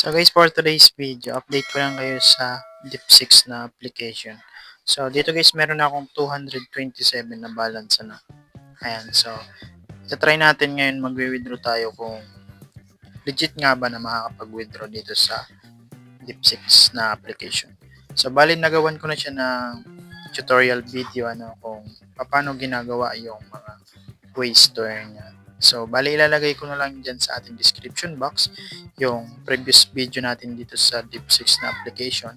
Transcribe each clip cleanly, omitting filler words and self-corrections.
So guys, for today's video, update ko lang kayo sa Deep6 na application. So dito guys, meron akong 227 na balance na. Ayan, so try natin ngayon magwi-withdraw tayo kung legit nga ba na makakapag-withdraw dito sa Deep6 na application. So bali nagawan ko na siya ng tutorial video kung paano ginagawa yung mga ways to earn niya. So, bali ilalagay ko na lang dyan sa ating description box yung previous video natin dito sa Deep6 na application.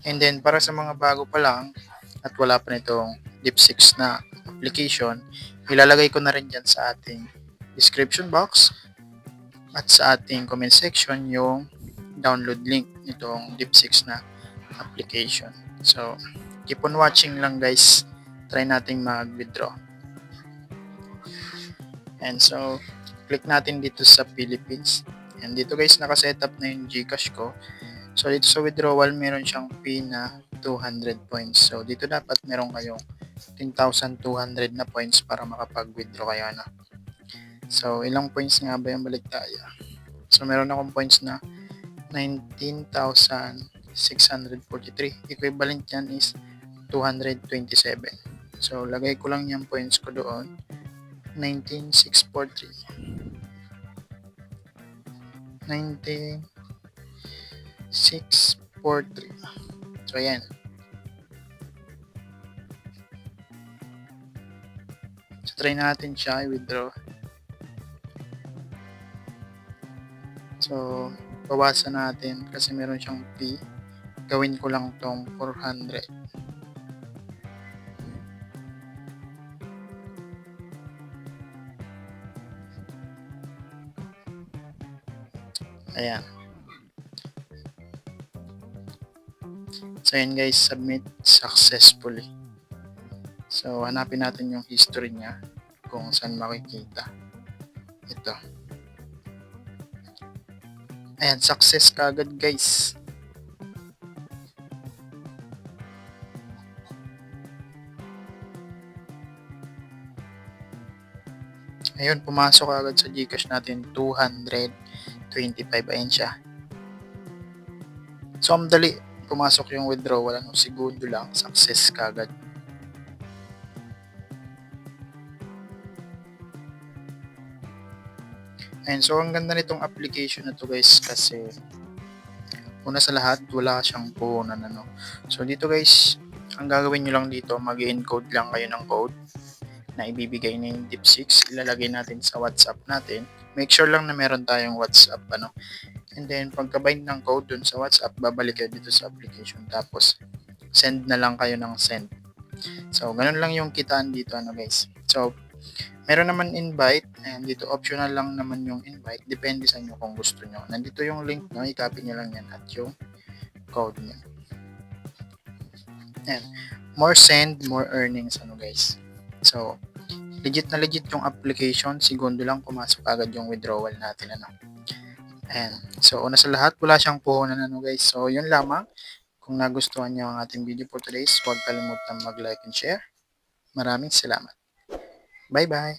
And then, para sa mga bago pa lang at wala pa nitong Deep6 na application, ilalagay ko na rin dyan sa ating description box at sa ating comment section yung download link nitong Deep6 na application. So, keep on watching lang guys. Try nating mag-withdraw. And so, click natin dito sa Philippines. And dito guys, nakasetup na yung GCash ko. So, dito sa withdrawal, meron siyang fee na 200 points. So, dito dapat meron kayong 10,200 na points para makapag-withdraw kayo na. So, ilang points nga ba yung balik tayo? So, meron akong points na 19,643. Equivalent yan is 227. So, lagay ko lang yung points ko doon. 19,643. So, ayan. So, try natin siya i-withdraw. So, bawasan natin kasi meron siyang fee. Gawin ko lang tong 400. Ayan. So, ayan guys, submit successfully. So, hanapin natin yung history niya kung saan makikita. Ito. Ayan, success kagad guys. Ayun, pumasok agad sa GCash natin 225. Ayan siya. So, ang dali. Pumasok yung withdrawal. Segundo lang. Success kagad. Ayan, so ang ganda nitong application na to guys kasi una sa lahat, wala siyang puhunan. So, dito guys, ang gagawin nyo lang dito, mag-encode lang kayo ng code na ibibigay ng Deep6, ilalagay natin sa WhatsApp natin. Make sure lang na meron tayong WhatsApp, And then, pagka-bind ng code dun sa WhatsApp, babalik kayo dito sa application. Tapos, send na lang kayo ng send. So, ganun lang yung kitaan dito, guys. So, meron naman invite, and dito optional lang naman yung invite. Depende sa inyo kung gusto nyo. Nandito yung link nyo, i-copy nyo lang yan at yung code nyo. And, more send, more earnings, guys. So, legit na legit yung application, segundo lang pumasok agad yung withdrawal natin, Ayan. So, una sa lahat, wala siyang puhunan, guys. So, yun lamang. Kung nagustuhan niyo ang ating video for today, huwag kalimutan mag-like and share. Maraming salamat. Bye-bye!